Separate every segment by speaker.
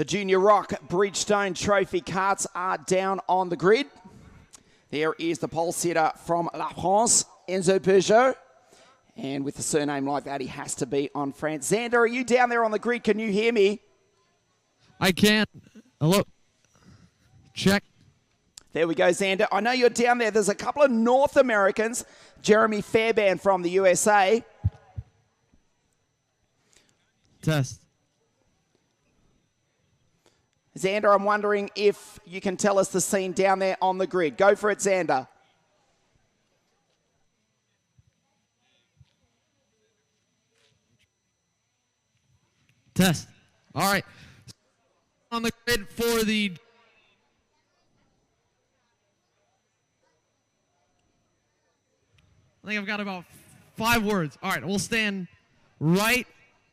Speaker 1: The Junior Rock Bridgestone Trophy carts are down on the grid. There is the pole sitter from La France, Enzo Peugeot. And with a surname like that, he has to be on France. Xander, are you down there on the grid? Can you hear me?
Speaker 2: I can. Hello. Check.
Speaker 1: There we go, Xander. I know you're down there. There's a couple of North Americans. Jeremy Fairbairn from the USA.
Speaker 2: Test.
Speaker 1: Xander, I'm wondering if you can tell us the scene down there on the grid. Go for it, Xander.
Speaker 2: Test. All right. On the grid for the... I think I've got about 5 words. All right, we'll stand right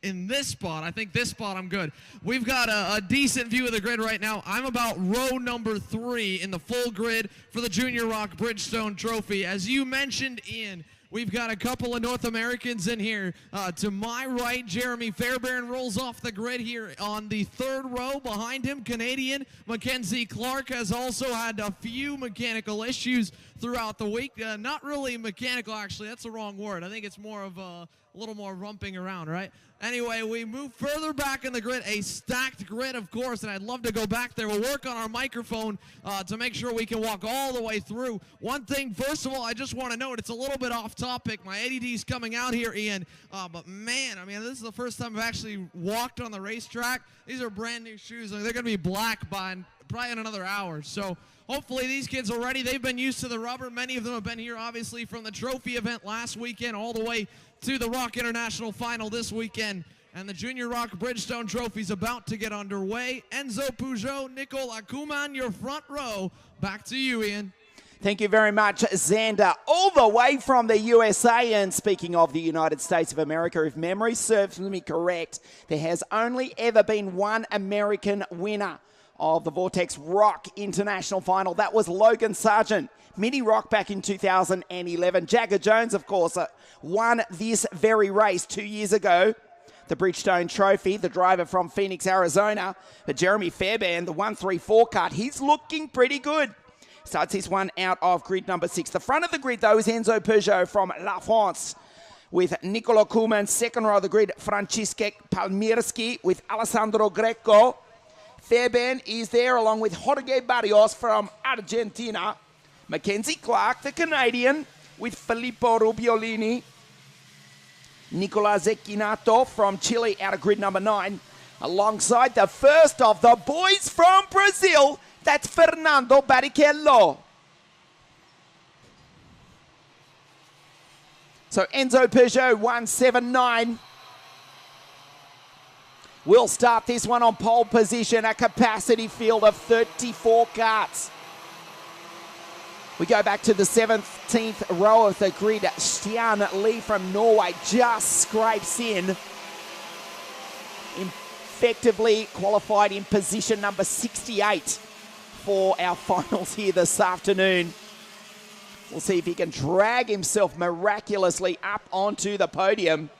Speaker 2: in this spot. I think this spot I'm good. We've got a decent view of the grid right now. I'm about row number 3 in the full grid for the Junior Rock Bridgestone Trophy. As you mentioned, Ian, we've got a couple of North Americans in here. To my right, Jeremy Fairbairn rolls off the grid here on the 3rd row. Behind him, Canadian Mackenzie Clark has also had a few mechanical issues throughout the week. Not really mechanical, actually. That's the wrong word. I think it's more of a little more rumping around, right? Anyway, we move further back in the grid, a stacked grid, of course, and I'd love to go back there. We'll work on our microphone to make sure we can walk all the way through. One thing, first of all, I just want to note, it's a little bit off topic. My ADD's coming out here, Ian, but man, I mean, this is the first time I've actually walked on the racetrack. These are brand new shoes. I mean, they're going to be black by probably in another hour, so hopefully these kids are ready. They've been used to the rubber. Many of them have been here, obviously, from the trophy event last weekend all the way to the Rock International Final this weekend. And the Junior Rock Bridgestone Trophy's about to get underway. Enzo Peugeot, Nicola Kuman, your front row. Back to you, Ian.
Speaker 1: Thank you very much, Xander. All the way from the USA, and speaking of the United States of America, if memory serves me correct, there has only ever been one American winner of the Vortex Rock International Final. That was Logan Sargent, Mini Rock back in 2011. Jagger Jones, of course, won this very race 2 years ago. The Bridgestone Trophy, the driver from Phoenix, Arizona. But Jeremy Fairbairn, the 134 cut, he's looking pretty good. Starts this one out of grid number 6. The front of the grid, though, is Enzo Peugeot from La France, with Nicola Kuman. Second row of the grid, Franciszek Palmirski with Alessandro Greco. Fairbairn is there along with Jorge Barrios from Argentina. Mackenzie Clark, the Canadian, with Filippo Rubiolini. Nicola Zecchinato from Chile out of grid number 9. Alongside the first of the boys from Brazil, that's Fernando Barrichello. So Enzo Peugeot 179. We'll start this one on pole position, a capacity field of 34 karts. We go back to the 17th row of the grid. Stian Lee from Norway just scrapes in. Effectively qualified in position number 68 for our finals here this afternoon. We'll see if he can drag himself miraculously up onto the podium.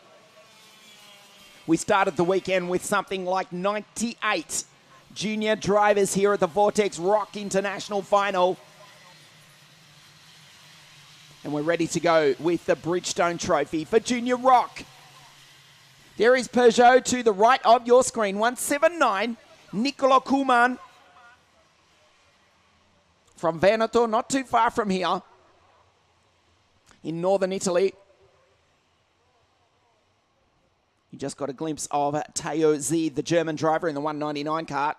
Speaker 1: We started the weekend with something like 98 junior drivers here at the Vortex Rock International Final. And we're ready to go with the Bridgestone Trophy for Junior Rock. There is Peugeot to the right of your screen. 179, Nicola Kuman from Veneto, not too far from here in northern Italy. You just got a glimpse of Teo Z, the German driver in the 199 kart.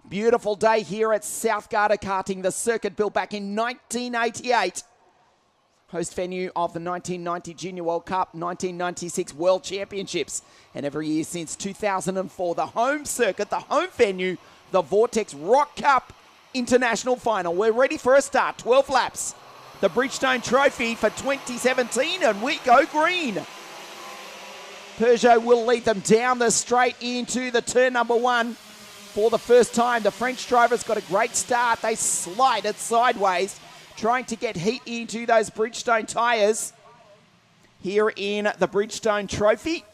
Speaker 1: Beautiful day here at South Garda Karting, the circuit built back in 1988. Host venue of the 1990 Junior World Cup, 1996 World Championships, and every year since 2004, the home circuit, the home venue, the Vortex Rok Cup International Final. We're ready for a start, 12 laps. The Bridgestone Trophy for 2017, and we go green. Peugeot will lead them down the straight into the turn number 1. For the first time, the French driver's got a great start. They slide it sideways, trying to get heat into those Bridgestone tyres here in the Bridgestone Trophy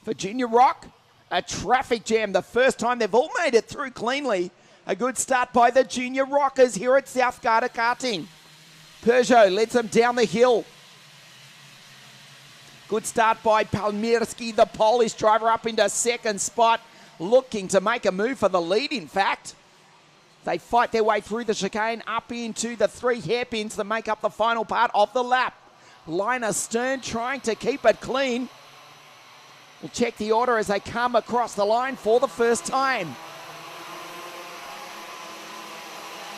Speaker 1: for Junior Rock. A traffic jam, the first time they've all made it through cleanly. A good start by the junior rockers here at South Garda Karting. Peugeot lets them down the hill. Good start by Palmirski, the Polish driver, up into second spot, looking to make a move for the lead, in fact. They fight their way through the chicane up into the 3 hairpins that make up the final part of the lap. Liner Stern trying to keep it clean. We'll check the order as they come across the line for the first time.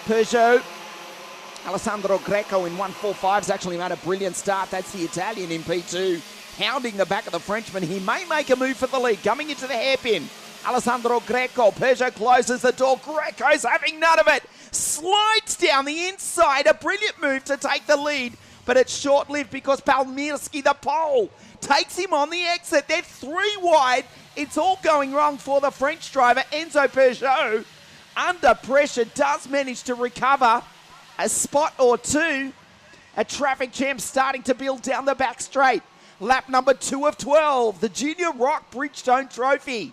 Speaker 1: Peugeot, Alessandro Greco in 1:45 has actually made a brilliant start. That's the Italian in P2, hounding the back of the Frenchman. He may make a move for the lead, coming into the hairpin. Alessandro Greco, Peugeot closes the door. Greco's having none of it. Slides down the inside, a brilliant move to take the lead, but it's short-lived because Palmirski, the pole, takes him on the exit. They're 3 wide. It's all going wrong for the French driver. Enzo Peugeot, under pressure, does manage to recover a spot or 2. A traffic jam starting to build down the back straight. Lap number 2 of 12, the Junior Rock Bridgestone Trophy.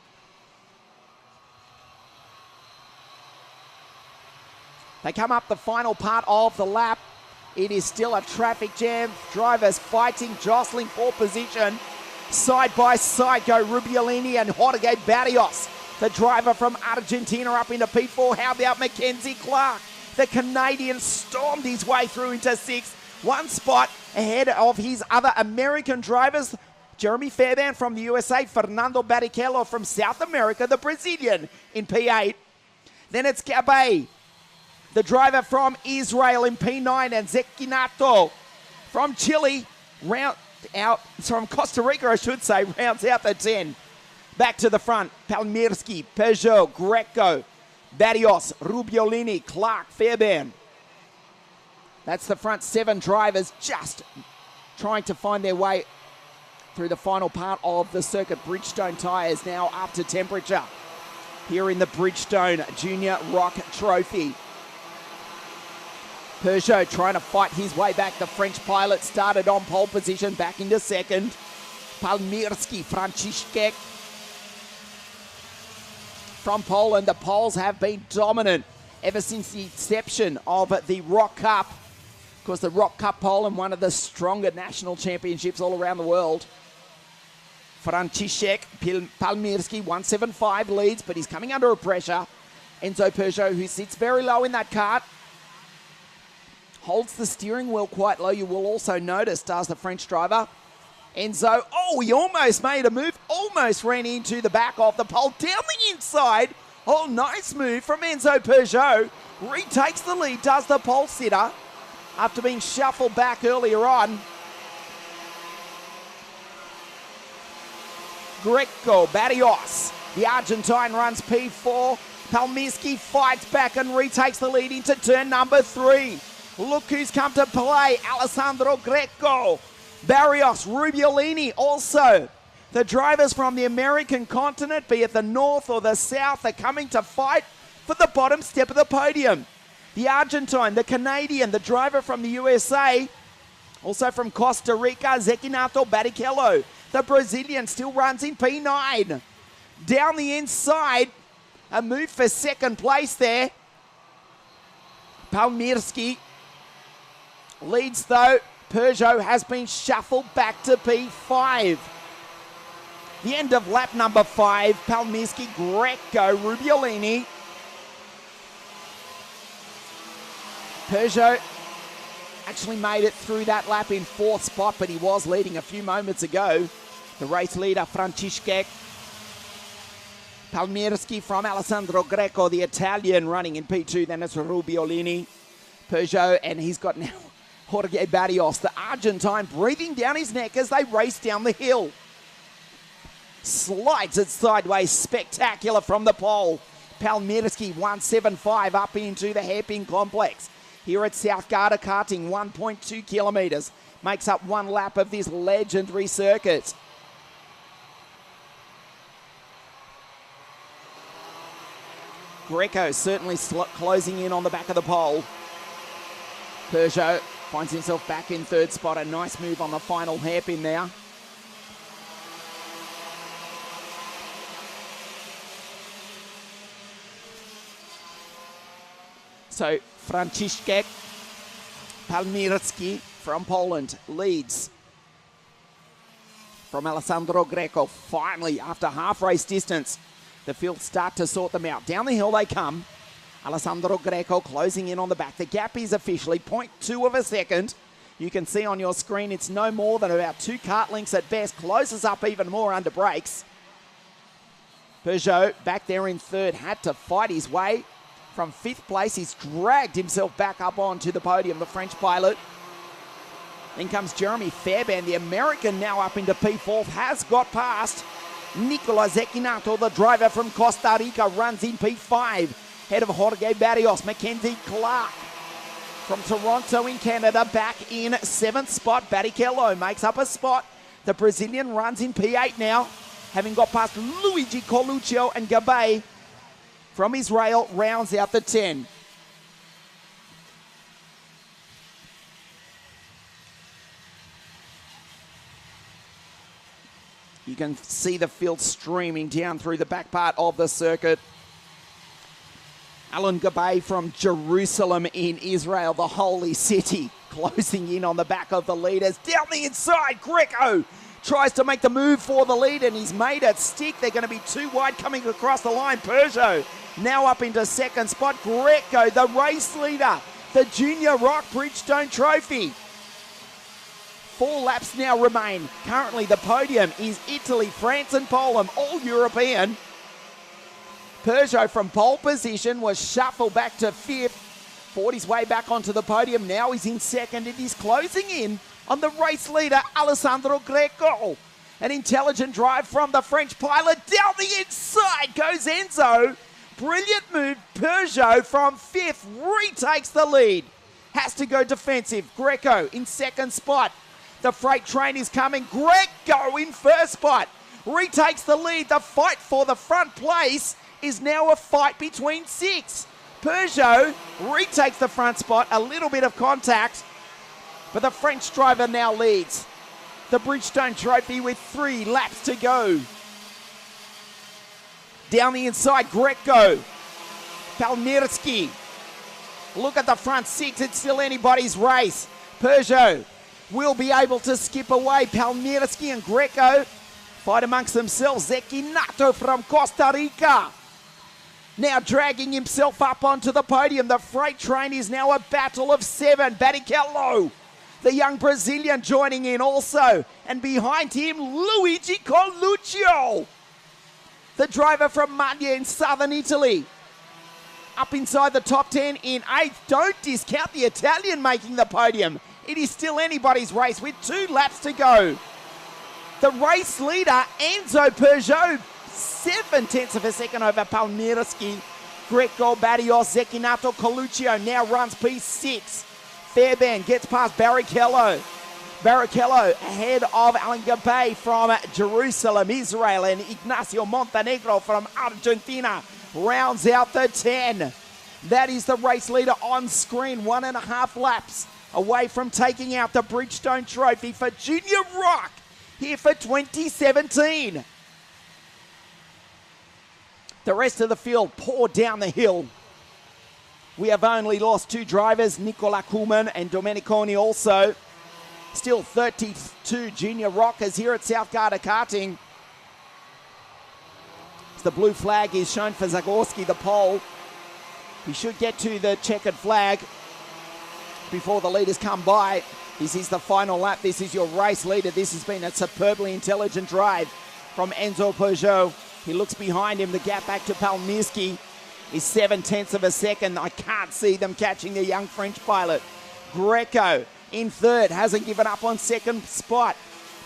Speaker 1: They come up the final part of the lap. It is still a traffic jam. Drivers fighting, jostling for position. Side by side go Rubiolini and Jorge Barrios. The driver from Argentina up into P4. How about Mackenzie Clark? The Canadian stormed his way through into 6th. 1 spot ahead of his other American drivers. Jeremy Fairbairn from the USA. Fernando Barrichello from South America. The Brazilian in P8. Then it's Gabay, the driver from Israel in P9, and Zekinato from Chile, from Costa Rica, I should say, rounds out the 10. Back to the front, Palmirski, Peugeot, Greco, Barrios, Rubiolini, Clark, Fairbairn. That's the front 7 drivers just trying to find their way through the final part of the circuit. Bridgestone tyres now up to temperature here in the Bridgestone Junior Rock Trophy. Peugeot trying to fight his way back. The French pilot started on pole position, back into second. Palmirski, Franciszek from Poland. The Poles have been dominant ever since the inception of the Rok Cup. Of course, the Rok Cup Poland, one of the stronger national championships all around the world. Franciszek Palmirski, 175 leads, but he's coming under a pressure. Enzo Peugeot, who sits very low in that kart, holds the steering wheel quite low. You will also notice, does the French driver. Enzo, he almost made a move, almost ran into the back of the pole, down the inside. Oh, nice move from Enzo Peugeot. Retakes the lead, does the pole sitter, after being shuffled back earlier on. Greco, Barrios, the Argentine runs P4. Palmirski fights back and retakes the lead into turn number 3. Look who's come to play, Alessandro Greco, Barrios, Rubiolini also. The drivers from the American continent, be it the north or the south, are coming to fight for the bottom step of the podium. The Argentine, the Canadian, the driver from the USA, also from Costa Rica, Zekinato Barrichello. The Brazilian still runs in P9. Down the inside, a move for second place there. Palmirski leads though. Peugeot has been shuffled back to P5. The end of lap number 5. Palmirski, Greco, Rubiolini. Peugeot actually made it through that lap in 4th spot, but he was leading a few moments ago. The race leader, Franciszek. Palmirski from Alessandro Greco, the Italian, running in P2. Then it's Rubiolini. Peugeot, and he's got now Jorge Barrios, the Argentine, breathing down his neck as they race down the hill. Slides it sideways, spectacular from the pole. Palmirski, 175 up into the hairpin complex. Here at South Garda Karting, 1.2 kilometres. Makes up 1 lap of this legendary circuit. Greco certainly closing in on the back of the pole. Peugeot finds himself back in 3rd spot. A nice move on the final hairpin there. So Franciszek Palmirski from Poland leads from Alessandro Greco. Finally, after half race distance, the field start to sort them out. Down the hill they come. Alessandro Greco closing in on the back. The gap is officially 0.2 of a second. You can see on your screen it's no more than about 2 kart lengths at best. Closes up even more under brakes. Peugeot back there in third, had to fight his way. From 5th place, he's dragged himself back up onto the podium, the French pilot. Then comes Jeremy Fairbairn, the American, now up into P4, has got past. Nicola Zecchinato, the driver from Costa Rica, runs in P5. Head of Jorge Barrios, Mackenzie Clark from Toronto in Canada, back in 7th spot. Barrichello makes up a spot. The Brazilian runs in P8 now, having got past Luigi Coluccio and Gabay from Israel, rounds out the 10. You can see the field streaming down through the back part of the circuit. Alan Gabay from Jerusalem in Israel, the holy city, closing in on the back of the leaders. Down the inside, Greco tries to make the move for the lead, and he's made it stick. They're going to be too wide coming across the line. Peugeot now up into 2nd spot. Greco, the race leader, the Junior Rok Bridgestone Trophy. 4 laps now remain. Currently the podium is Italy, France and Poland, all European. Peugeot from pole position was shuffled back to 5th. Fought his way back onto the podium. Now he's in 2nd and he's closing in on the race leader, Alessandro Greco. An intelligent drive from the French pilot. Down the inside goes Enzo. Brilliant move. Peugeot from 5th retakes the lead. Has to go defensive. Greco in 2nd spot. The freight train is coming. Greco in 1st spot. Retakes the lead. The fight for the front place is now a fight between 6. Peugeot retakes the front spot. A little bit of contact, but the French driver now leads the Bridgestone Trophy with 3 laps to go. Down the inside, Greco. Palmirski. Look at the front 6. It's still anybody's race. Peugeot will be able to skip away. Palmirski and Greco fight amongst themselves. Zecchinato from Costa Rica now dragging himself up onto the podium. The freight train is now a battle of 7. Barrichello, the young Brazilian, joining in also. And behind him, Luigi Coluccio, the driver from Maglia in southern Italy. Up inside the top 10 in 8th. Don't discount the Italian making the podium. It is still anybody's race with 2 laps to go. The race leader, Enzo Peugeot, 0.7 of a second over Palmirski. Greco, Barrios, Zecchinato, Coluccio now runs P6. Fairbairn gets past Barrichello. Barrichello ahead of Alan Gabay from Jerusalem, Israel, and Ignacio Montenegro from Argentina rounds out the 10. That is the race leader on screen. 1.5 laps away from taking out the Bridgestone Trophy for Junior Rok here for 2017. The rest of the field poured down the hill. We have only lost 2 drivers, Nicola Kuhlmann and Domeniconi also. Still 32 junior rockers here at South Garda Karting. The blue flag is shown for Zagorski, the pole. He should get to the checkered flag before the leaders come by. This is the final lap. This is your race leader. This has been a superbly intelligent drive from Enzo Peugeot. He looks behind him. The gap back to Palmirski is 0.7 of a second. I can't see them catching the young French pilot. Greco in 3rd, hasn't given up on 2nd spot.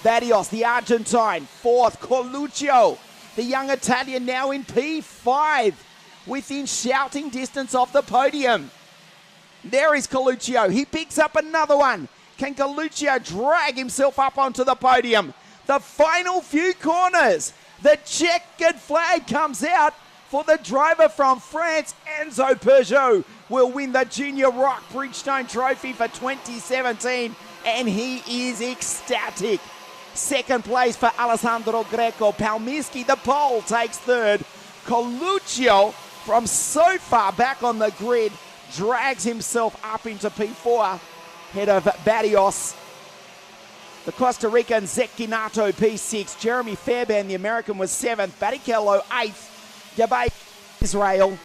Speaker 1: Barrios, the Argentine, 4th. Coluccio, the young Italian, now in P5, within shouting distance of the podium. There is Coluccio. He picks up another one. Can Coluccio drag himself up onto the podium? The final few corners. The checkered flag comes out for the driver from France. Enzo Peugeot will win the Junior Rok Bridgestone Trophy for 2017, and he is ecstatic. 2nd place for Alessandro Greco. Palmirski, the pole, takes 3rd. Coluccio, from so far back on the grid, drags himself up into P4, head of Barrios. The Costa Rican Zekinato P6. Jeremy Fairbairn, the American, was 7th. Barrichello 8th. Gabay Israel